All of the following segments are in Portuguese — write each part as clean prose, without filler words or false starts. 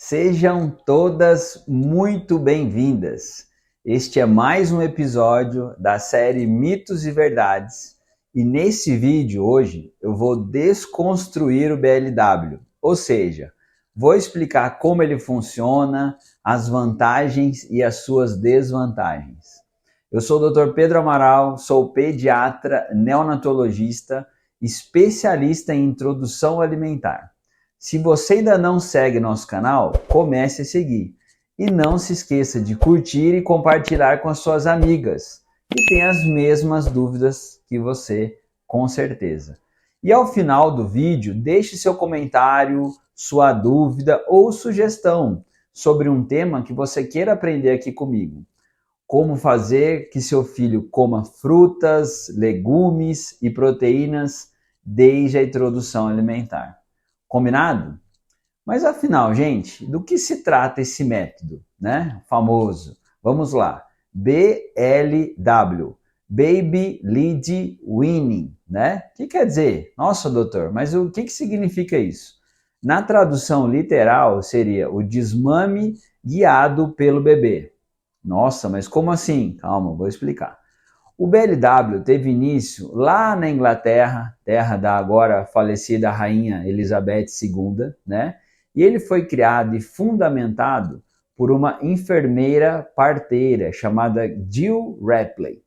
Sejam todas muito bem-vindas. Este é mais um episódio da série Mitos e Verdades. E nesse vídeo hoje eu vou desconstruir o BLW, ou seja, vou explicar como ele funciona, as vantagens e as suas desvantagens. Eu sou o Dr. Pedro Amaral, sou pediatra, neonatologista, especialista em introdução alimentar. Se você ainda não segue nosso canal, comece a seguir. E não se esqueça de curtir e compartilhar com as suas amigas, que têm as mesmas dúvidas que você, com certeza. E ao final do vídeo, deixe seu comentário, sua dúvida ou sugestão sobre um tema que você queira aprender aqui comigo. Como fazer que seu filho coma frutas, legumes e proteínas desde a introdução alimentar. Combinado? Mas afinal, gente, do que se trata esse método, né? Famoso. Vamos lá. BLW, Baby Lead Weaning, né? O que quer dizer? Nossa, doutor, mas o que significa isso? Na tradução literal seria o desmame guiado pelo bebê. Nossa, mas como assim? Calma, vou explicar. O BLW teve início lá na Inglaterra, terra da agora falecida rainha Elizabeth II, né? E ele foi criado e fundamentado por uma enfermeira parteira chamada Jill Rapley.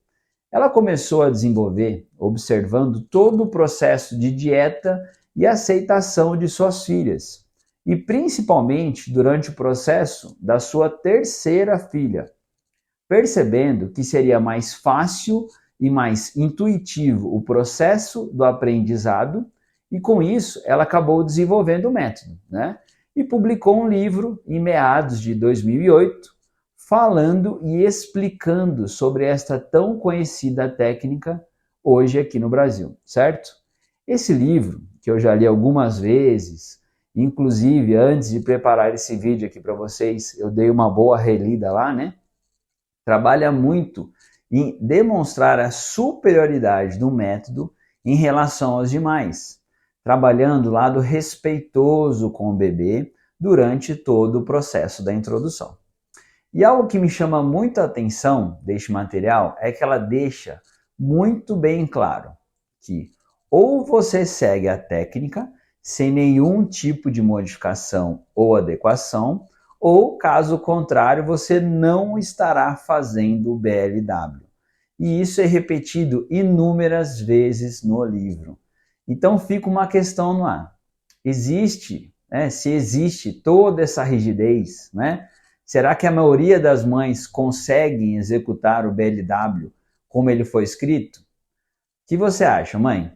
Ela começou a desenvolver observando todo o processo de dieta e aceitação de suas filhas, e principalmente durante o processo da sua terceira filha, percebendo que seria mais fácil e mais intuitivo o processo do aprendizado, e com isso ela acabou desenvolvendo o método, né? E publicou um livro em meados de 2008, falando e explicando sobre esta tão conhecida técnica hoje aqui no Brasil, certo? Esse livro, que eu já li algumas vezes, inclusive antes de preparar esse vídeo aqui para vocês, eu dei uma boa relida lá, né? Trabalha muito em demonstrar a superioridade do método em relação aos demais, trabalhando o lado respeitoso com o bebê durante todo o processo da introdução. E algo que me chama muito a atenção deste material é que ela deixa muito bem claro que ou você segue a técnica sem nenhum tipo de modificação ou adequação, ou, caso contrário, você não estará fazendo o BLW. E isso é repetido inúmeras vezes no livro. Então fica uma questão no ar. Se existe toda essa rigidez, né? Será que a maioria das mães conseguem executar o BLW como ele foi escrito? O que você acha, mãe?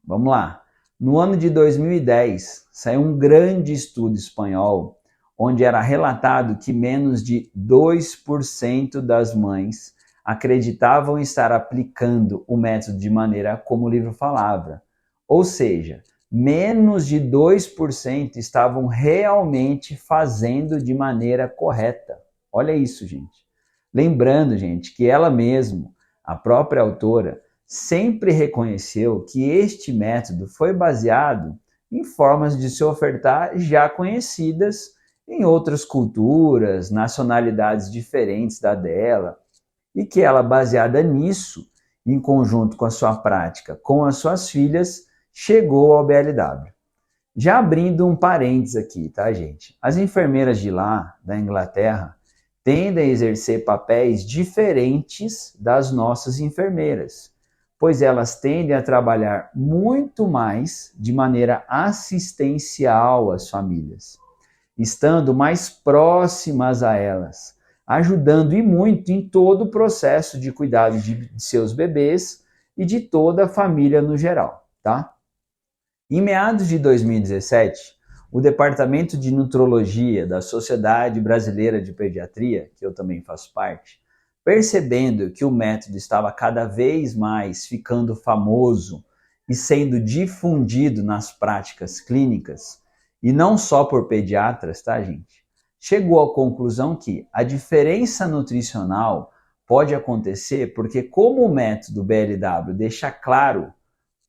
Vamos lá. No ano de 2010, saiu um grande estudo espanhol onde era relatado que menos de 2% das mães acreditavam estar aplicando o método de maneira como o livro falava. Ou seja, menos de 2% estavam realmente fazendo de maneira correta. Olha isso, gente. Lembrando, gente, que ela mesma, a própria autora, sempre reconheceu que este método foi baseado em formas de se ofertar já conhecidas em outras culturas, nacionalidades diferentes da dela, e que ela, baseada nisso, em conjunto com a sua prática com as suas filhas, chegou ao BLW. Já abrindo um parênteses aqui, tá, gente? As enfermeiras de lá, da Inglaterra, tendem a exercer papéis diferentes das nossas enfermeiras, pois elas tendem a trabalhar muito mais de maneira assistencial às famílias, estando mais próximas a elas, ajudando e muito em todo o processo de cuidado de seus bebês e de toda a família no geral, tá? Em meados de 2017, o Departamento de Nutrologia da Sociedade Brasileira de Pediatria, que eu também faço parte, percebendo que o método estava cada vez mais ficando famoso e sendo difundido nas práticas clínicas, e não só por pediatras, tá, gente? Chegou à conclusão que a diferença nutricional pode acontecer porque, como o método BLW deixa claro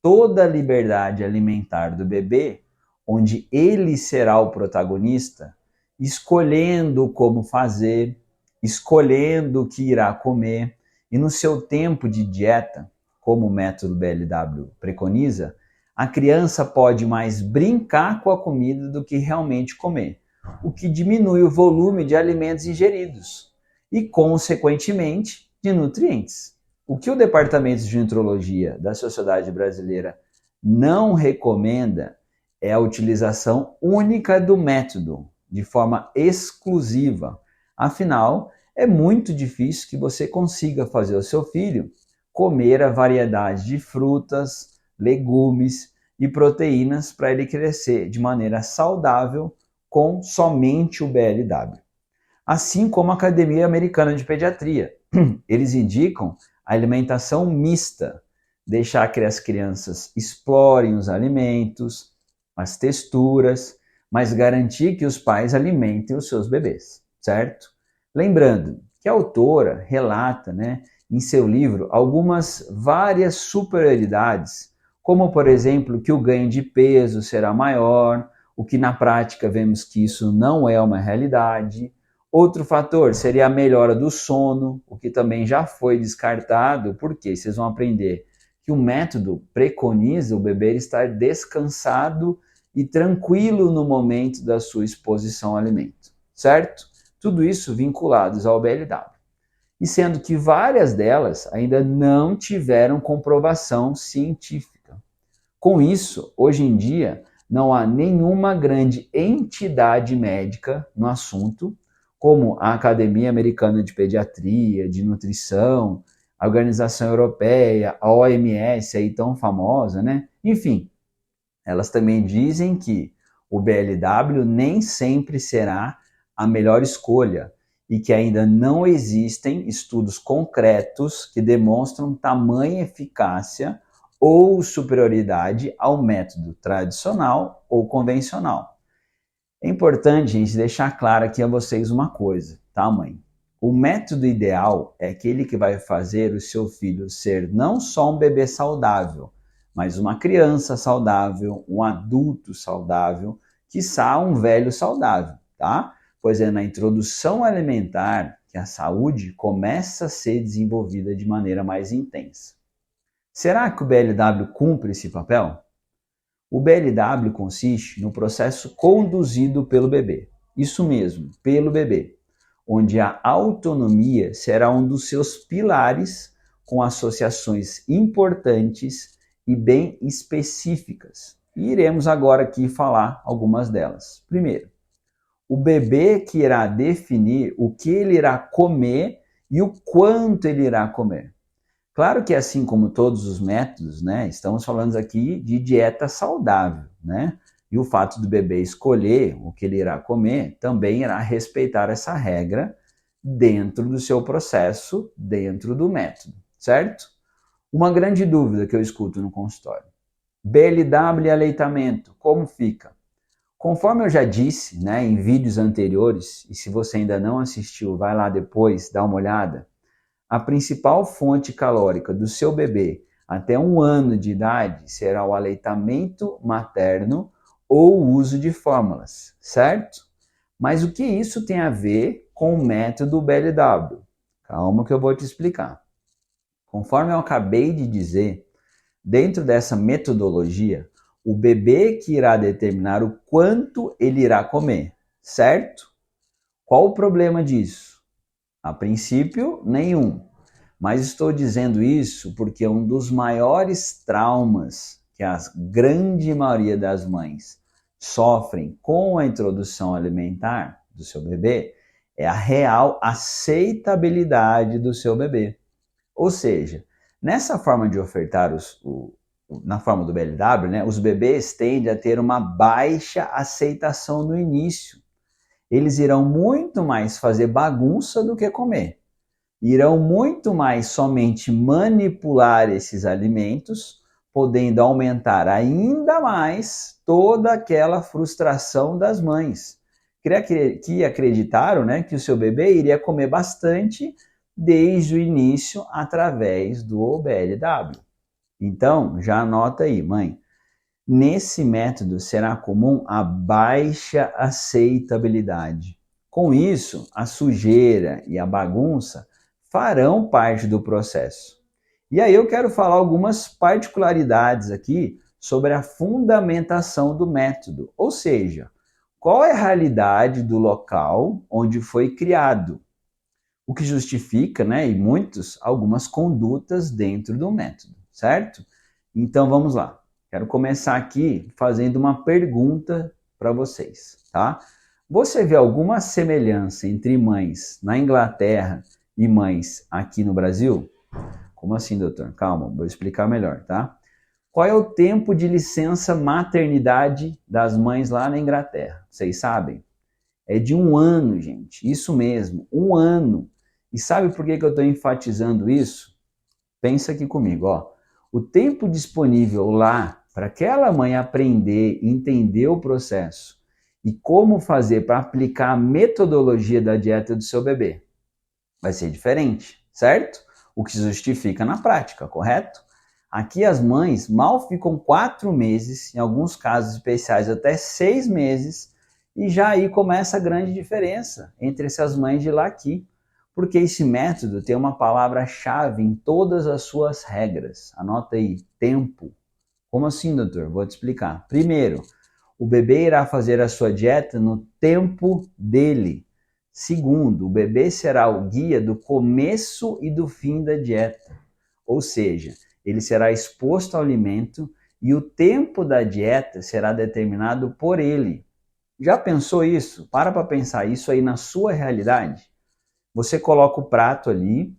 toda a liberdade alimentar do bebê, onde ele será o protagonista, escolhendo como fazer, escolhendo o que irá comer, e no seu tempo de dieta, como o método BLW preconiza, a criança pode mais brincar com a comida do que realmente comer, o que diminui o volume de alimentos ingeridos e, consequentemente, de nutrientes. O que o Departamento de Nutrologia da Sociedade Brasileira não recomenda é a utilização única do método, de forma exclusiva. Afinal, é muito difícil que você consiga fazer o seu filho comer a variedade de frutas, legumes e proteínas para ele crescer de maneira saudável com somente o BLW. Assim como a Academia Americana de Pediatria. Eles indicam a alimentação mista, deixar que as crianças explorem os alimentos, as texturas, mas garantir que os pais alimentem os seus bebês, certo? Lembrando que a autora relata, em seu livro algumas várias superioridades, como, por exemplo, que o ganho de peso será maior, o que na prática vemos que isso não é uma realidade. Outro fator seria a melhora do sono, o que também já foi descartado, porque vocês vão aprender que o método preconiza o bebê estar descansado e tranquilo no momento da sua exposição ao alimento, certo? Tudo isso vinculados ao BLW. E sendo que várias delas ainda não tiveram comprovação científica. Com isso, hoje em dia, não há nenhuma grande entidade médica no assunto, como a Academia Americana de Pediatria, de Nutrição, a Organização Europeia, a OMS, aí tão famosa, Enfim, elas também dizem que o BLW nem sempre será a melhor escolha e que ainda não existem estudos concretos que demonstram tamanha eficácia ou superioridade ao método tradicional ou convencional. É importante, gente, deixar claro aqui a vocês uma coisa, tá, mãe? O método ideal é aquele que vai fazer o seu filho ser não só um bebê saudável, mas uma criança saudável, um adulto saudável, quiçá um velho saudável, tá? Pois é na introdução alimentar que a saúde começa a ser desenvolvida de maneira mais intensa. Será que o BLW cumpre esse papel? O BLW consiste no processo conduzido pelo bebê. Isso mesmo, pelo bebê, onde a autonomia será um dos seus pilares com associações importantes e bem específicas. E iremos agora aqui falar algumas delas. Primeiro, o bebê que irá definir o que ele irá comer e o quanto ele irá comer. Claro que assim como todos os métodos, estamos falando aqui de dieta saudável, E o fato do bebê escolher o que ele irá comer também irá respeitar essa regra dentro do seu processo, dentro do método, certo? Uma grande dúvida que eu escuto no consultório. BLW e aleitamento, como fica? Conforme eu já disse, em vídeos anteriores, e se você ainda não assistiu, vai lá depois, dá uma olhada, a principal fonte calórica do seu bebê até 1 ano de idade será o aleitamento materno ou o uso de fórmulas, certo? Mas o que isso tem a ver com o método BLW? Calma que eu vou te explicar. Conforme eu acabei de dizer, dentro dessa metodologia, o bebê que irá determinar o quanto ele irá comer, certo? Qual o problema disso? A princípio, nenhum. Mas estou dizendo isso porque um dos maiores traumas que a grande maioria das mães sofrem com a introdução alimentar do seu bebê é a real aceitabilidade do seu bebê. Ou seja, nessa forma de ofertar na forma do BLW, os bebês tendem a ter uma baixa aceitação no início. Eles irão muito mais fazer bagunça do que comer. Irão muito mais somente manipular esses alimentos, podendo aumentar ainda mais toda aquela frustração das mães, que acreditaram que o seu bebê iria comer bastante desde o início através do BLW. Então, já anota aí, mãe. Nesse método será comum a baixa aceitabilidade. Com isso, a sujeira e a bagunça farão parte do processo. E aí eu quero falar algumas particularidades aqui sobre a fundamentação do método, ou seja, qual é a realidade do local onde foi criado, o que justifica, né, e muitos, algumas condutas dentro do método, certo? Então vamos lá. Quero começar aqui fazendo uma pergunta para vocês, tá? Você vê alguma semelhança entre mães na Inglaterra e mães aqui no Brasil? Como assim, doutor? Calma, vou explicar melhor, tá? Qual é o tempo de licença maternidade das mães lá na Inglaterra? Vocês sabem? É de 1 ano, gente. Isso mesmo, 1 ano. E sabe por que eu estou enfatizando isso? Pensa aqui comigo, ó. O tempo disponível lá para aquela mãe aprender, entender o processo e como fazer para aplicar a metodologia da dieta do seu bebê vai ser diferente, certo? O que se justifica na prática, correto? Aqui as mães mal ficam 4 meses, em alguns casos especiais até 6 meses, e já aí começa a grande diferença entre essas mães de lá aqui. Porque esse método tem uma palavra-chave em todas as suas regras. Anota aí, tempo. Como assim, doutor? Vou te explicar. Primeiro, o bebê irá fazer a sua dieta no tempo dele. Segundo, o bebê será o guia do começo e do fim da dieta. Ou seja, ele será exposto ao alimento e o tempo da dieta será determinado por ele. Já pensou isso? Para pensar isso aí na sua realidade. Você coloca o prato ali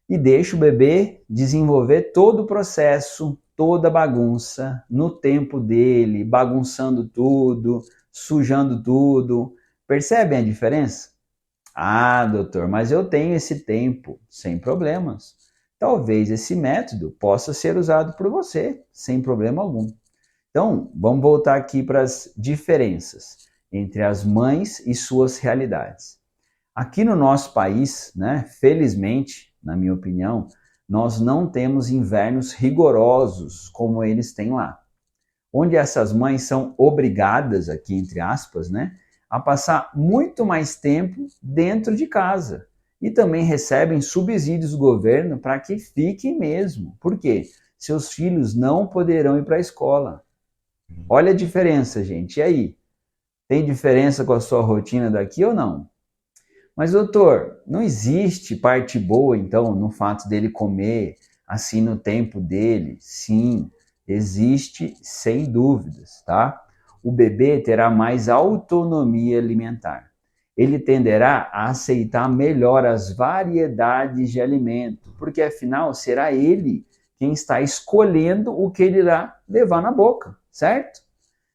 e deixa o bebê desenvolver todo o processo, toda a bagunça, no tempo dele, bagunçando tudo, sujando tudo. Percebem a diferença? Ah, doutor, mas eu tenho esse tempo, sem problemas. Talvez esse método possa ser usado por você, sem problema algum. Então, vamos voltar aqui para as diferenças entre as mães e suas realidades. Aqui no nosso país, né, felizmente, na minha opinião, nós não temos invernos rigorosos como eles têm lá. Onde essas mães são obrigadas, aqui entre aspas, né, a passar muito mais tempo dentro de casa. E também recebem subsídios do governo para que fiquem mesmo. Por quê? Seus filhos não poderão ir para a escola. Olha a diferença, gente. E aí? Tem diferença com a sua rotina daqui ou não? Mas, doutor, não existe parte boa, então, no fato dele comer assim no tempo dele? Sim, existe sem dúvidas, tá? O bebê terá mais autonomia alimentar. Ele tenderá a aceitar melhor as variedades de alimento, porque afinal será ele quem está escolhendo o que ele irá levar na boca, certo?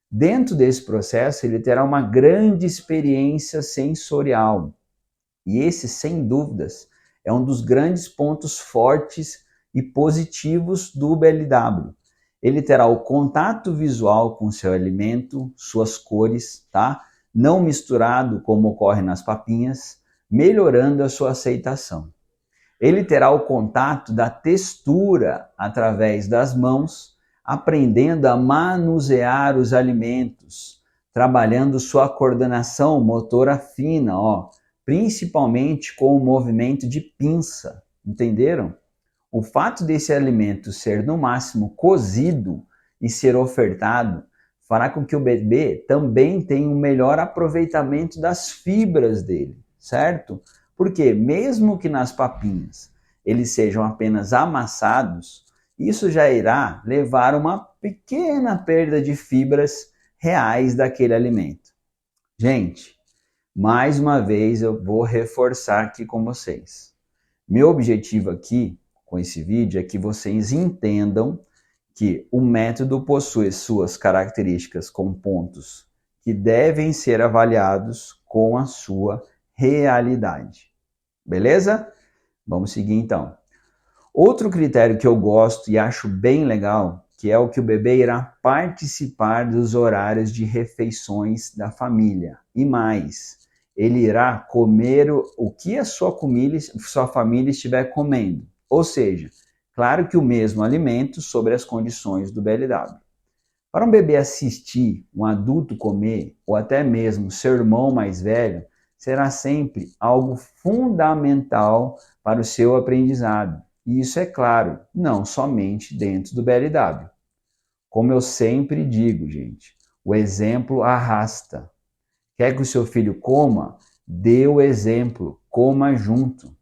Dentro desse processo, ele terá uma grande experiência sensorial. E esse, sem dúvidas, é um dos grandes pontos fortes e positivos do BLW. Ele terá o contato visual com seu alimento, suas cores, tá? Não misturado como ocorre nas papinhas, melhorando a sua aceitação. Ele terá o contato da textura através das mãos, aprendendo a manusear os alimentos, trabalhando sua coordenação motora fina, principalmente com o movimento de pinça, entenderam? O fato desse alimento ser no máximo cozido e ser ofertado fará com que o bebê também tenha um melhor aproveitamento das fibras dele, certo? Porque mesmo que nas papinhas eles sejam apenas amassados, isso já irá levar a uma pequena perda de fibras reais daquele alimento. Gente, mais uma vez eu vou reforçar aqui com vocês. Meu objetivo aqui com esse vídeo é que vocês entendam que o método possui suas características com pontos que devem ser avaliados com a sua realidade. Beleza? Vamos seguir então. Outro critério que eu gosto e acho bem legal, que é o que o bebê irá participar dos horários de refeições da família. E mais, ele irá comer o que a sua família estiver comendo. Ou seja, claro que o mesmo alimento sobre as condições do BLW. Para um bebê assistir um adulto comer, ou até mesmo seu irmão mais velho, será sempre algo fundamental para o seu aprendizado. E isso é claro, não somente dentro do BLW. Como eu sempre digo, gente, o exemplo arrasta. Quer que o seu filho coma? Dê o exemplo, coma junto.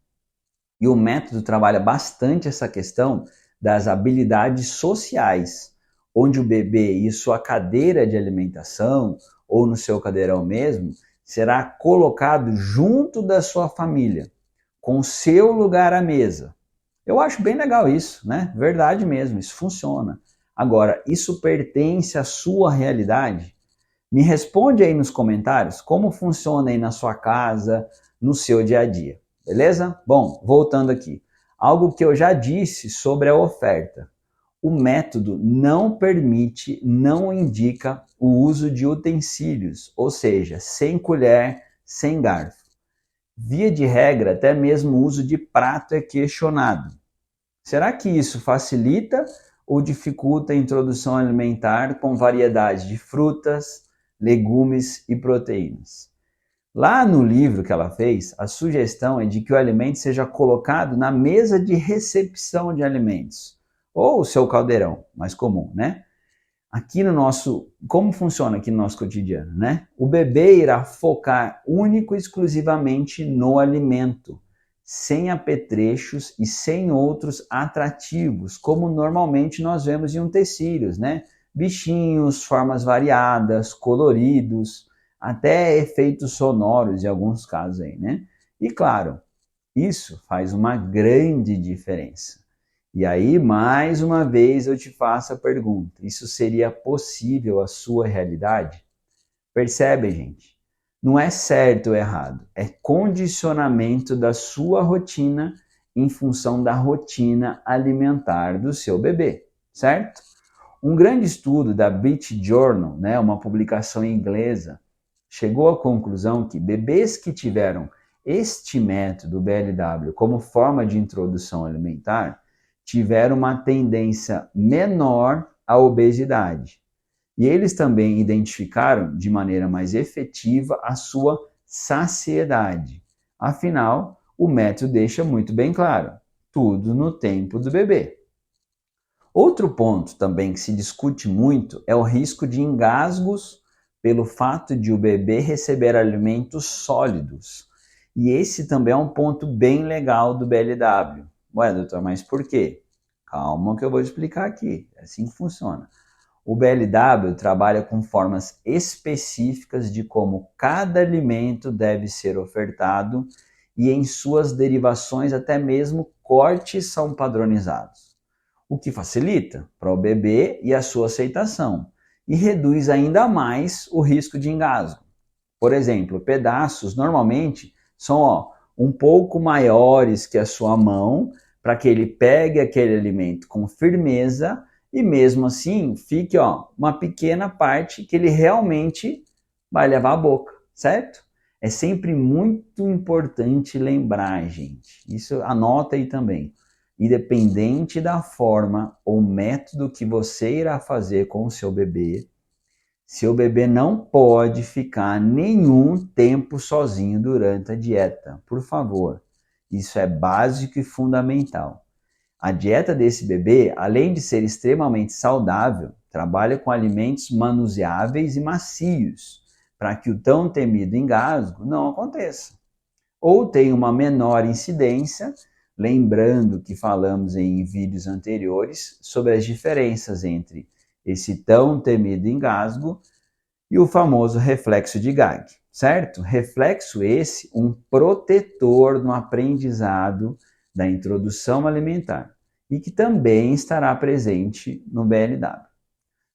E o método trabalha bastante essa questão das habilidades sociais, onde o bebê e sua cadeira de alimentação, ou no seu cadeirão mesmo, será colocado junto da sua família, com seu lugar à mesa. Eu acho bem legal isso, né? Verdade mesmo, isso funciona. Agora, isso pertence à sua realidade? Me responde aí nos comentários como funciona aí na sua casa, no seu dia a dia, beleza? Bom, voltando aqui. Algo que eu já disse sobre a oferta. O método não permite, não indica o uso de utensílios, ou seja, sem colher, sem garfo. Via de regra, até mesmo o uso de prato é questionado. Será que isso facilita ou dificulta a introdução alimentar com variedade de frutas, legumes e proteínas? Lá no livro que ela fez, a sugestão é de que o alimento seja colocado na mesa de recepção de alimentos, ou o seu caldeirão, mais comum, né? Aqui no nosso, como funciona aqui no nosso cotidiano, né? O bebê irá focar único e exclusivamente no alimento, sem apetrechos e sem outros atrativos, como normalmente nós vemos em utensílios, né? Bichinhos, formas variadas, coloridos, até efeitos sonoros em alguns casos aí, né? E claro, isso faz uma grande diferença. E aí, mais uma vez, eu te faço a pergunta: isso seria possível à sua realidade? Percebe, gente? Não é certo ou errado, é condicionamento da sua rotina em função da rotina alimentar do seu bebê, certo? Um grande estudo da British Journal, né, uma publicação inglesa, chegou à conclusão que bebês que tiveram este método BLW como forma de introdução alimentar tiveram uma tendência menor à obesidade. E eles também identificaram de maneira mais efetiva a sua saciedade. Afinal, o método deixa muito bem claro: tudo no tempo do bebê. Outro ponto também que se discute muito é o risco de engasgos pelo fato de o bebê receber alimentos sólidos. E esse também é um ponto bem legal do BLW. Ué, doutor, mas por quê? Calma que eu vou explicar aqui. É assim que funciona. O BLW trabalha com formas específicas de como cada alimento deve ser ofertado e em suas derivações até mesmo cortes são padronizados, o que facilita para o bebê e a sua aceitação e reduz ainda mais o risco de engasgo. Por exemplo, pedaços normalmente são um pouco maiores que a sua mão, para que ele pegue aquele alimento com firmeza e mesmo assim fique uma pequena parte que ele realmente vai levar à boca, certo? É sempre muito importante lembrar, gente. Isso anota aí também. Independente da forma ou método que você irá fazer com o seu bebê não pode ficar nenhum tempo sozinho durante a dieta, por favor. Isso é básico e fundamental. A dieta desse bebê, além de ser extremamente saudável, trabalha com alimentos manuseáveis e macios, para que o tão temido engasgo não aconteça. Ou tenha uma menor incidência, lembrando que falamos em vídeos anteriores sobre as diferenças entre esse tão temido engasgo e o famoso reflexo de Gag, certo? Reflexo esse, um protetor no aprendizado da introdução alimentar e que também estará presente no BLW.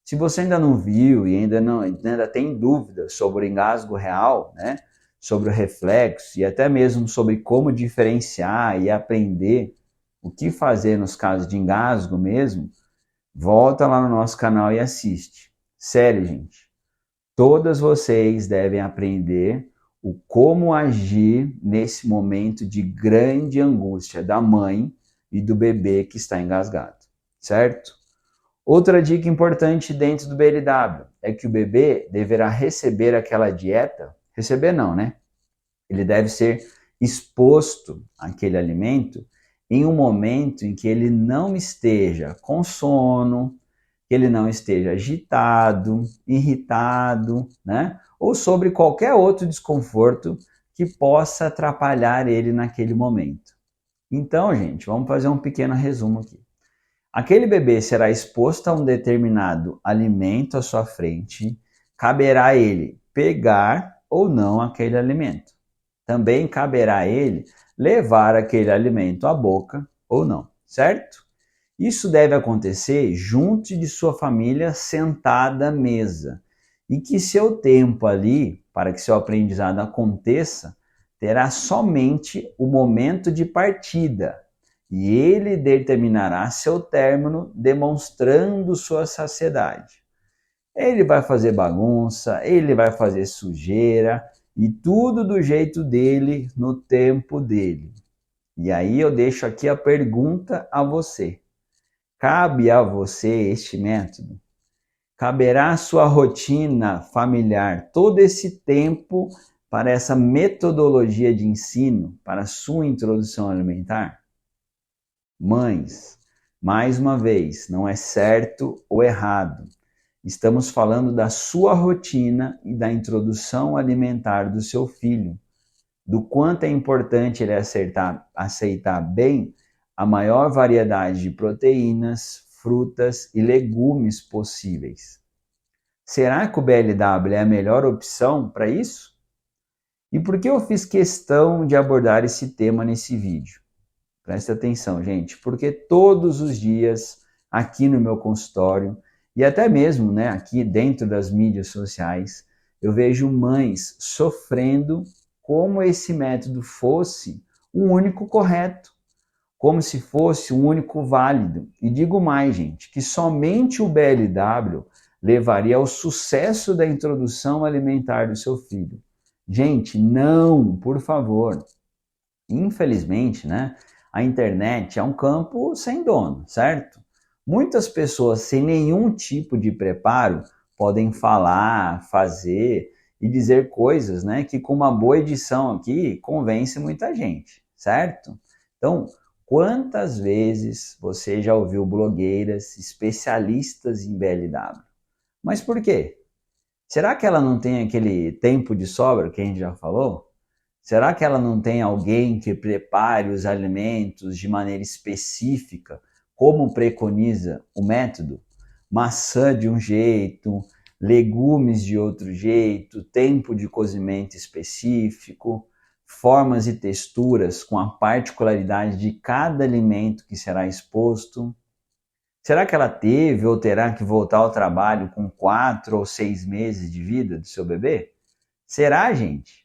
Se você ainda não viu e ainda tem dúvidas sobre o engasgo real, né, sobre o reflexo e até mesmo sobre como diferenciar e aprender o que fazer nos casos de engasgo mesmo, volta lá no nosso canal e assiste. Sério, gente. Todas vocês devem aprender o como agir nesse momento de grande angústia da mãe e do bebê que está engasgado, certo? Outra dica importante dentro do BLW é que o bebê deverá receber aquela dieta, receber não, né? Ele deve ser exposto àquele alimento em um momento em que ele não esteja com sono, que ele não esteja agitado, irritado, né? Ou sobre qualquer outro desconforto que possa atrapalhar ele naquele momento. Então, gente, vamos fazer um pequeno resumo aqui. Aquele bebê será exposto a um determinado alimento à sua frente, caberá a ele pegar ou não aquele alimento. Também caberá a ele levar aquele alimento à boca ou não, certo? Isso deve acontecer junto de sua família sentada à mesa. E que seu tempo ali, para que seu aprendizado aconteça, terá somente o momento de partida. E ele determinará seu término demonstrando sua saciedade. Ele vai fazer bagunça, ele vai fazer sujeira e tudo do jeito dele, no tempo dele. E aí eu deixo aqui a pergunta a você. Cabe a você este método? Caberá à sua rotina familiar todo esse tempo para essa metodologia de ensino, para a sua introdução alimentar? Mães, mais uma vez, não é certo ou errado. Estamos falando da sua rotina e da introdução alimentar do seu filho, do quanto é importante ele aceitar bem a maior variedade de proteínas, frutas e legumes possíveis. Será que o BLW é a melhor opção para isso? E por que eu fiz questão de abordar esse tema nesse vídeo? Preste atenção, gente, porque todos os dias aqui no meu consultório e até mesmo, né, aqui dentro das mídias sociais, eu vejo mães sofrendo como esse método fosse o único correto, como se fosse o único válido. E digo mais, gente, que somente o BLW levaria ao sucesso da introdução alimentar do seu filho. Gente, não, por favor. Infelizmente, né, a internet é um campo sem dono, certo? Muitas pessoas sem nenhum tipo de preparo podem falar, fazer e dizer coisas, né, que com uma boa edição aqui convence muita gente, certo? Então, quantas vezes você já ouviu blogueiras especialistas em BLW? Mas por quê? Será que ela não tem aquele tempo de sobra que a gente já falou? Será que ela não tem alguém que prepare os alimentos de maneira específica, como preconiza o método? Maçã de um jeito, legumes de outro jeito, tempo de cozimento específico, formas e texturas com a particularidade de cada alimento que será exposto. Será que ela teve ou terá que voltar ao trabalho com 4 ou 6 meses de vida do seu bebê? Será, gente?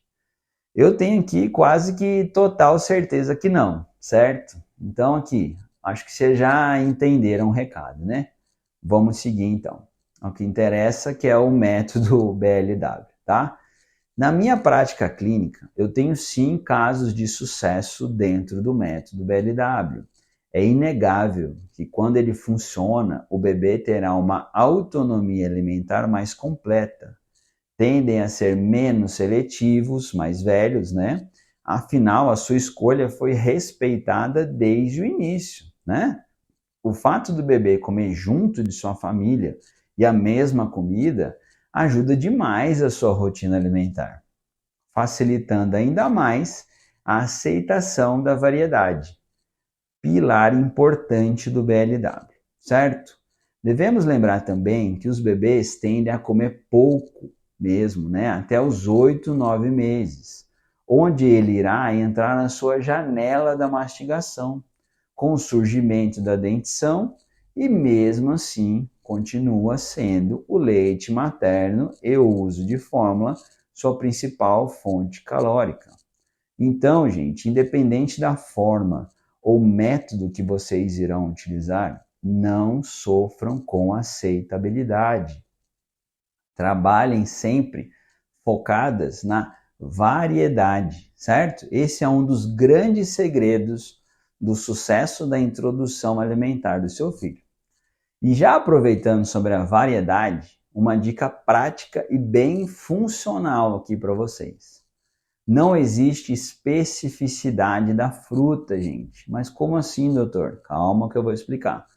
Eu tenho aqui quase que total certeza que não, certo? Então aqui, acho que vocês já entenderam o recado, né? Vamos seguir então. O que interessa que é o método BLW, tá? Na minha prática clínica, eu tenho sim casos de sucesso dentro do método BLW. É inegável que quando ele funciona, o bebê terá uma autonomia alimentar mais completa. Tendem a ser menos seletivos, mais velhos, né? Afinal, a sua escolha foi respeitada desde o início, né? O fato do bebê comer junto de sua família e a mesma comida ajuda demais a sua rotina alimentar, facilitando ainda mais a aceitação da variedade, pilar importante do BLW, certo? Devemos lembrar também que os bebês tendem a comer pouco mesmo, né? Até os 8, 9 meses, onde ele irá entrar na sua janela da mastigação, com o surgimento da dentição, e mesmo assim continua sendo o leite materno e o uso de fórmula sua principal fonte calórica. Então, gente, independente da forma ou método que vocês irão utilizar, não sofram com aceitabilidade. Trabalhem sempre focadas na variedade, certo? Esse é um dos grandes segredos do sucesso da introdução alimentar do seu filho. E já aproveitando sobre a variedade, uma dica prática e bem funcional aqui para vocês. Não existe especificidade da fruta, gente. Mas como assim, doutor? Calma que eu vou explicar.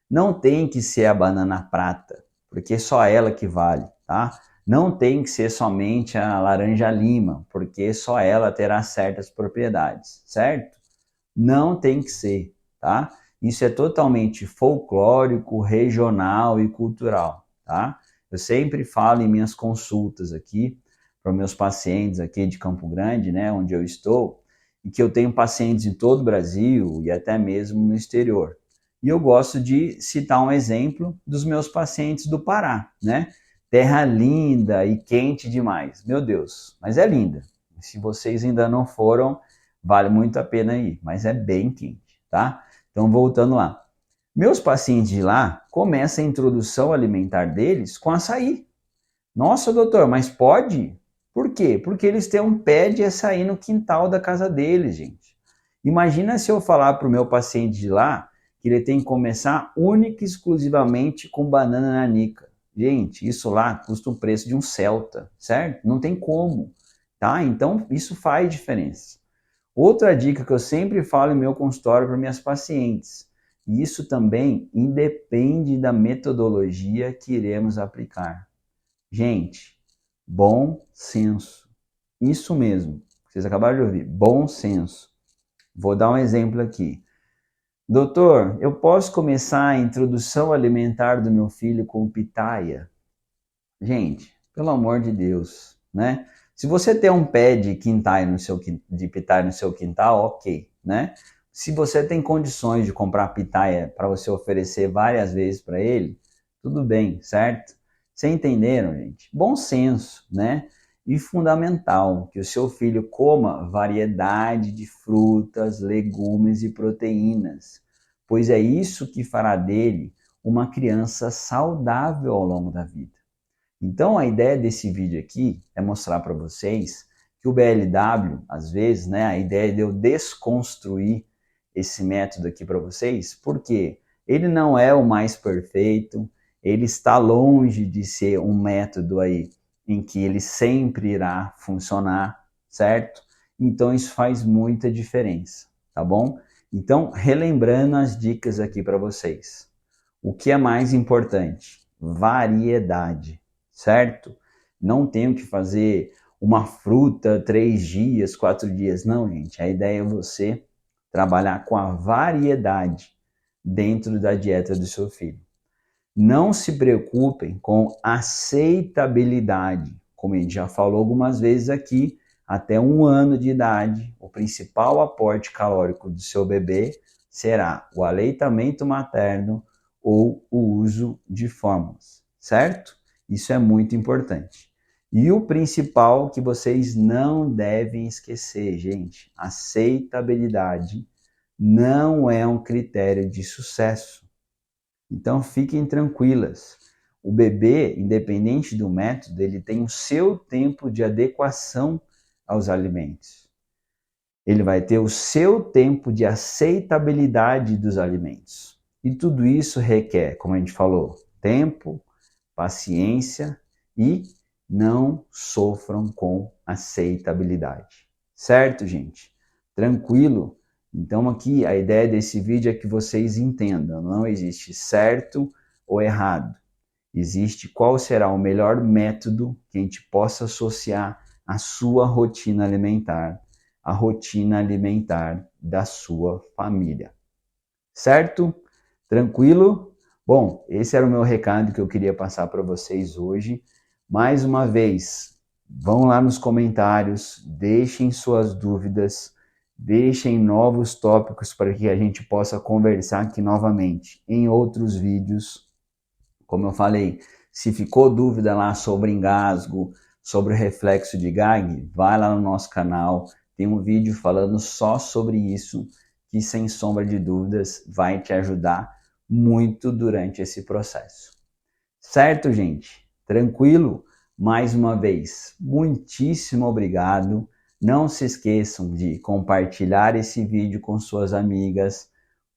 Não tem que ser a banana prata, porque é só ela que vale, tá? Não tem que ser somente a laranja lima, porque só ela terá certas propriedades, certo? Não tem que ser, tá? Isso é totalmente folclórico, regional e cultural, tá? Eu sempre falo em minhas consultas aqui para meus pacientes aqui de Campo Grande, né, onde eu estou, e que eu tenho pacientes em todo o Brasil e até mesmo no exterior. E eu gosto de citar um exemplo dos meus pacientes do Pará, né? Terra linda e quente demais. Meu Deus, mas é linda. Se vocês ainda não foram, vale muito a pena ir, mas é bem quente, tá? Então, voltando lá. Meus pacientes de lá começam a introdução alimentar deles com açaí. Nossa, doutor, mas pode? Por quê? Porque eles têm um pé de açaí no quintal da casa deles, gente. Imagina se eu falar para o meu paciente de lá que ele tem que começar única e exclusivamente com banana nanica. Gente, isso lá custa o preço de um Celta, certo? Não tem como, tá? Então, isso faz diferença. Outra dica que eu sempre falo em meu consultório para minhas pacientes, e isso também independe da metodologia que iremos aplicar. Gente, bom senso. Isso mesmo. Vocês acabaram de ouvir. Bom senso. Vou dar um exemplo aqui. Doutor, eu posso começar a introdução alimentar do meu filho com pitaia? Gente, pelo amor de Deus, né? Se você tem um pé de de pitaia no seu quintal, ok, né? Se você tem condições de comprar pitaia para você oferecer várias vezes para ele, tudo bem, certo? Vocês entenderam, gente? Bom senso, né? E fundamental que o seu filho coma variedade de frutas, legumes e proteínas, pois é isso que fará dele uma criança saudável ao longo da vida. Então, a ideia desse vídeo aqui é mostrar para vocês que o BLW, às vezes, né, a ideia de eu desconstruir esse método aqui para vocês, porque ele não é o mais perfeito, ele está longe de ser um método aí em que ele sempre irá funcionar, certo? Então, isso faz muita diferença, tá bom? Então, relembrando as dicas aqui para vocês. O que é mais importante? Variedade, certo? Não tenho que fazer uma fruta 3 dias, 4 dias. Não, gente. A ideia é você trabalhar com a variedade dentro da dieta do seu filho. Não se preocupem com aceitabilidade. Como a gente já falou algumas vezes aqui, até 1 ano de idade, o principal aporte calórico do seu bebê será o aleitamento materno ou o uso de fórmulas, certo? Isso é muito importante. E o principal que vocês não devem esquecer, gente, aceitabilidade não é um critério de sucesso. Então fiquem tranquilas. O bebê, independente do método, ele tem o seu tempo de adequação aos alimentos. Ele vai ter o seu tempo de aceitabilidade dos alimentos. E tudo isso requer, como a gente falou, tempo, paciência e não sofram com aceitabilidade. Certo, gente? Tranquilo? Então aqui a ideia desse vídeo é que vocês entendam, não existe certo ou errado. Existe qual será o melhor método que a gente possa associar à sua rotina alimentar, à rotina alimentar da sua família. Certo? Tranquilo? Bom, esse era o meu recado que eu queria passar para vocês hoje. Mais uma vez, vão lá nos comentários, deixem suas dúvidas, deixem novos tópicos para que a gente possa conversar aqui novamente em outros vídeos. Como eu falei, se ficou dúvida lá sobre engasgo, sobre o reflexo de gag, vai lá no nosso canal, tem um vídeo falando só sobre isso, que sem sombra de dúvidas vai te ajudar muito durante esse processo. Certo, gente? Tranquilo? Mais uma vez, muitíssimo obrigado. Não se esqueçam de compartilhar esse vídeo com suas amigas,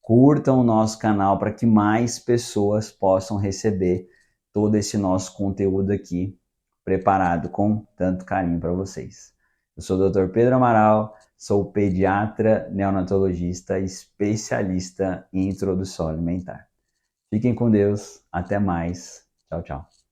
curtam o nosso canal para que mais pessoas possam receber todo esse nosso conteúdo aqui preparado com tanto carinho para vocês. Eu sou o Dr. Pedro Amaral, sou pediatra, neonatologista, especialista em introdução alimentar. Fiquem com Deus, até mais. Tchau, tchau.